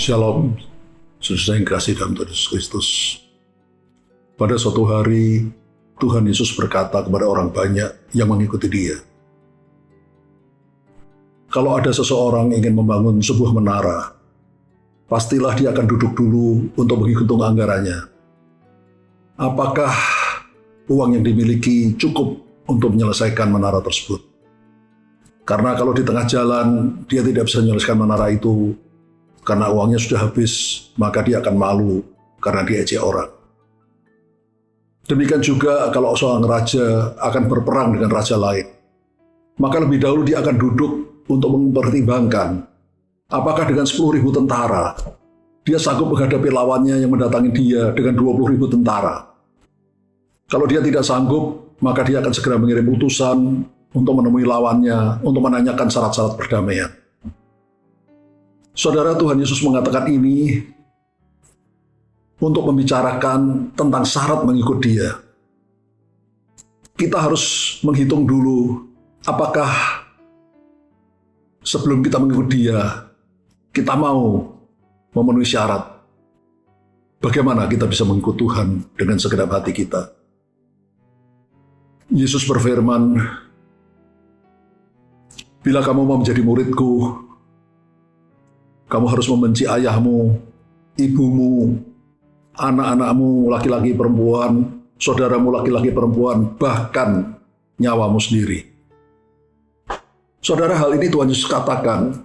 Shalom, saudara yang kasih dalam Tuhan Yesus Kristus. Pada suatu hari, Tuhan Yesus berkata kepada orang banyak yang mengikuti Dia, kalau ada seseorang ingin membangun sebuah menara, pastilah dia akan duduk dulu untuk menghitung anggarannya. Apakah uang yang dimiliki cukup untuk menyelesaikan menara tersebut? Karena kalau di tengah jalan dia tidak bisa menyelesaikan menara itu, karena uangnya sudah habis, maka dia akan malu karena diejek orang. Demikian juga kalau seorang raja akan berperang dengan raja lain, maka lebih dahulu dia akan duduk untuk mempertimbangkan apakah dengan 10.000 tentara dia sanggup menghadapi lawannya yang mendatangi dia dengan 20.000 tentara. Kalau dia tidak sanggup, maka dia akan segera mengirim utusan untuk menemui lawannya, untuk menanyakan syarat-syarat perdamaian. Saudara, Tuhan Yesus mengatakan ini untuk membicarakan tentang syarat mengikut Dia. Kita harus menghitung dulu apakah sebelum kita mengikut Dia, kita mau memenuhi syarat. Bagaimana kita bisa mengikut Tuhan dengan segenap hati kita? Yesus berfirman, bila kamu mau menjadi muridku, kamu harus membenci ayahmu, ibumu, anak-anakmu laki-laki perempuan, saudaramu laki-laki perempuan, bahkan nyawamu sendiri. Saudara, hal ini Tuhan Yesus katakan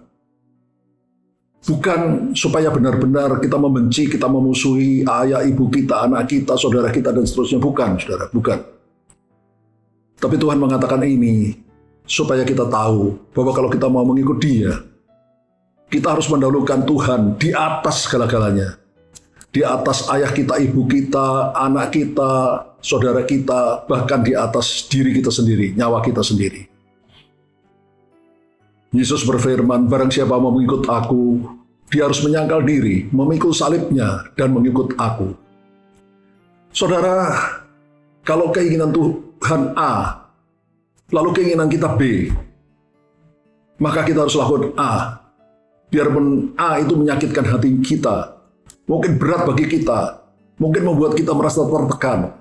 bukan supaya benar-benar kita membenci, kita memusuhi ayah, ibu kita, anak kita, saudara kita, dan seterusnya. Bukan, saudara, bukan. Tapi Tuhan mengatakan ini supaya kita tahu bahwa kalau kita mau mengikut Dia, kita harus mendahulukan Tuhan di atas segala-galanya. Di atas ayah kita, ibu kita, anak kita, saudara kita, bahkan di atas diri kita sendiri, nyawa kita sendiri. Yesus berfirman, barang siapa mau mengikut aku, dia harus menyangkal diri, memikul salibnya, dan mengikut aku. Saudara, kalau keinginan Tuhan A, lalu keinginan kita B, maka kita harus lakukan A. Biarpun A itu menyakitkan hati kita, mungkin berat bagi kita, mungkin membuat kita merasa tertekan.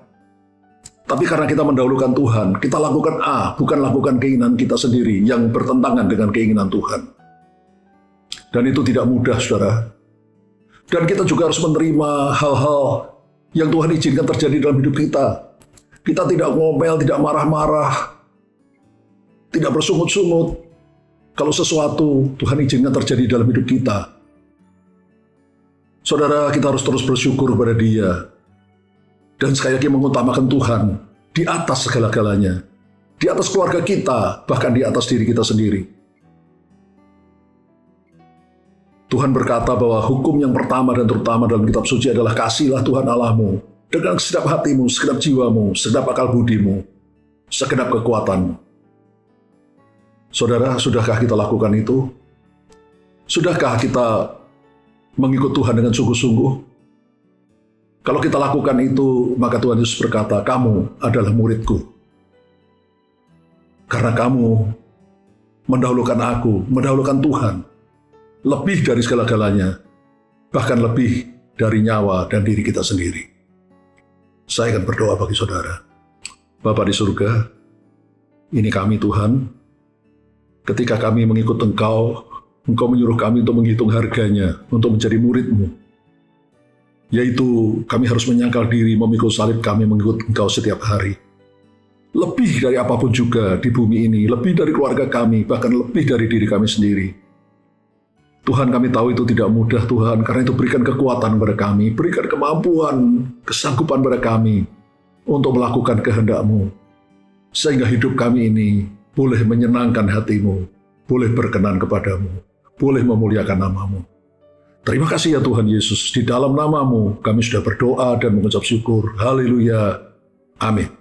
Tapi karena kita mendahulukan Tuhan, kita lakukan A, bukan lakukan keinginan kita sendiri yang bertentangan dengan keinginan Tuhan. Dan itu tidak mudah, saudara. Dan kita juga harus menerima hal-hal yang Tuhan izinkan terjadi dalam hidup kita. Kita tidak ngomel, tidak marah-marah, tidak bersungut-sungut. Kalau sesuatu Tuhan izinkan terjadi dalam hidup kita, saudara, kita harus terus bersyukur kepada Dia. Dan sekali lagi mengutamakan Tuhan di atas segala-galanya. Di atas keluarga kita, bahkan di atas diri kita sendiri. Tuhan berkata bahwa hukum yang pertama dan terutama dalam kitab suci adalah kasihilah Tuhan Allahmu dengan segenap hatimu, segenap jiwamu, segenap akal budimu, segenap kekuatanmu. Saudara, sudahkah kita lakukan itu? Sudahkah kita mengikut Tuhan dengan sungguh-sungguh? Kalau kita lakukan itu, maka Tuhan Yesus berkata, kamu adalah muridku. Karena kamu mendahulukan aku, mendahulukan Tuhan, lebih dari segala-galanya, bahkan lebih dari nyawa dan diri kita sendiri. Saya akan berdoa bagi saudara. Bapa di surga, ini kami Tuhan. Ketika kami mengikut Engkau, Engkau menyuruh kami untuk menghitung harganya, untuk menjadi murid-Mu. Yaitu kami harus menyangkal diri, memikul salib kami mengikut Engkau setiap hari. Lebih dari apapun juga di bumi ini, lebih dari keluarga kami, bahkan lebih dari diri kami sendiri. Tuhan, kami tahu itu tidak mudah Tuhan, karena itu berikan kekuatan kepada kami, berikan kemampuan, kesanggupan kepada kami untuk melakukan kehendak-Mu. Sehingga hidup kami ini boleh menyenangkan hatimu, boleh berkenan kepadamu, boleh memuliakan namamu. Terima kasih ya Tuhan Yesus, di dalam namamu kami sudah berdoa dan mengucap syukur. Haleluya. Amin.